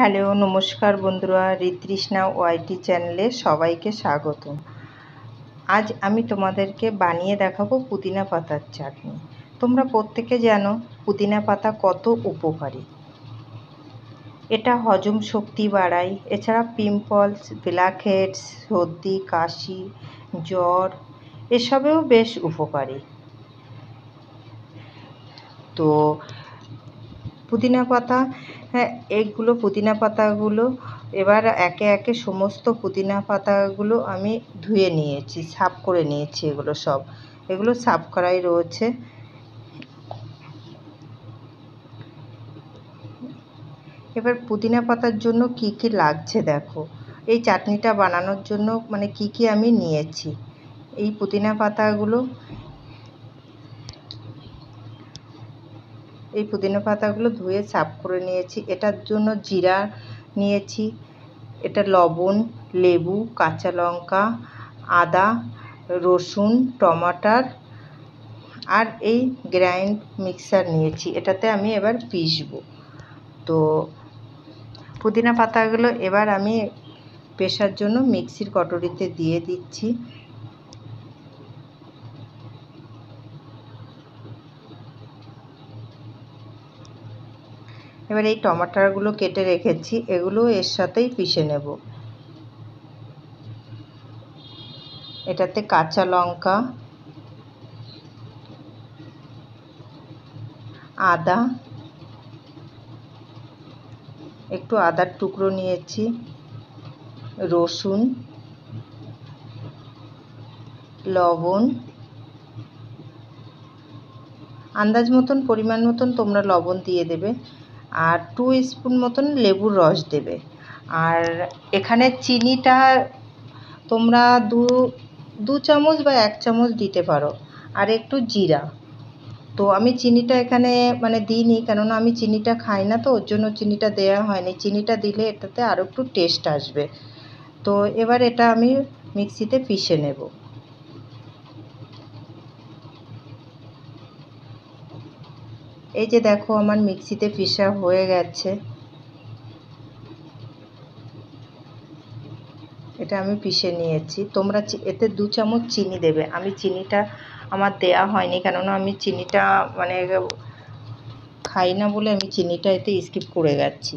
Hello, নমস্কার বন্ধুরা, ঋতৃষ্ণা ওয়াইটি চ্যানেলে সবাইকে স্বাগত। আজ আমি তোমাদেরকে বানিয়ে দেখাবো পুদিনা পাতার চাটনি। তোমরা প্রত্যেকে জানো পুদিনা পাতা কত উপকারী। এটা হজম শক্তি বাড়ায়, এছাড়া পিম্পলস, ব্ল্যাকহেডস, সর্দি, কাশি, জ্বর এসবেও বেশ উপকারী। তো পুদিনা পাতা, এইগুলো পুদিনা পাতাগুলো এবার একে একে সমস্ত পুদিনা পাতাগুলো আমি ধুয়ে নিয়েছি, সাফ করে নিয়েছি। এগুলো সাফ করাই রয়েছে। এবার পুদিনা পাতার জন্য কি কি লাগছে দেখো। এই চাটনিটা বানানোর জন্য কি কি আমি নিয়েছি। এই পুদিনা পাতাগুলো ধুয়ে সাফ করে নিয়েছি। এটার জন্য জিরা নিয়েছি, এটা লবণ, লেবু, কাঁচা লঙ্কা, আদা, রসুন, টমাটার আর এই গ্রাইন্ড মিক্সার নিয়েছি। এটাতে আমি এবার পিষবো। তো পুদিনা পাতাগুলো এবার আমি পেষার জন্য মিক্সির কটরিতে দিয়ে দিচ্ছি। এবার এই টমাটারগুলো কেটে রেখেছি, এগুলো এর সাথেই পিষে নেব। এটাতে কাঁচা লঙ্কা, আদা, একটু আদার টুকরো নিয়েছি, রসুন, লবণ, আন্দাজ মতন পরিমাণ মতন তোমরা লবণ দিয়ে দেবে, আর 2 স্পুন মতন লেবুর রস দেবে। আর এখানে চিনিটা তোমরা দু চামচ বা 1 চামচ দিতে পারো। আর একটু জিরা। তো আমি চিনিটা এখানে দিইনি, কেননা আমি চিনিটা খাই না, তো ওর জন্য চিনিটা দেওয়া হয়নি। চিনিটা দিলে এটাতে আরও একটু টেস্ট আসবে। তো এবার এটা আমি মিক্সিতে পিষে নেব। এই যে দেখো, আমার মিক্সিতে পিষা হয়ে গেছে। এটা আমি পিষে নিয়েছি। তোমরা এতে 2 চামচ চিনি দেবে। আমি চিনিটা আমার দেয়া হয়নি, কেননা আমি চিনিটা খাই না বলে আমি চিনিটা এতে স্কিপ করে গেছি।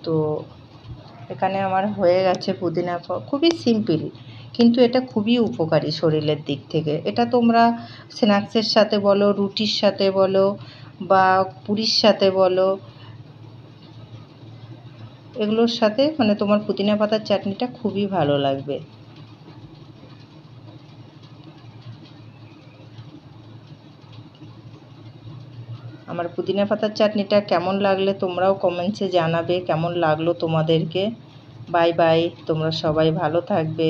তো এখানে আমার হয়ে গেছে পুদিনা। খুবই সিম্পল, কিন্তু এটা খুবই উপকারী শরীরের দিক থেকে। এটা তোমরা স্ন্যাক্সের সাথে বলো, রুটির সাথে বলো, বা পুরির সাথে বলো, এগুলোর সাথে তোমার পুদিনা পাতার চাটনিটা খুবই ভালো লাগবে। আমার পুদিনা পাতার চাটনিটা কেমন লাগলে তোমরাও কমেন্টসে জানাবে কেমন লাগলো তোমাদেরকে। বাই বাই, তোমরা সবাই ভালো থাকবে।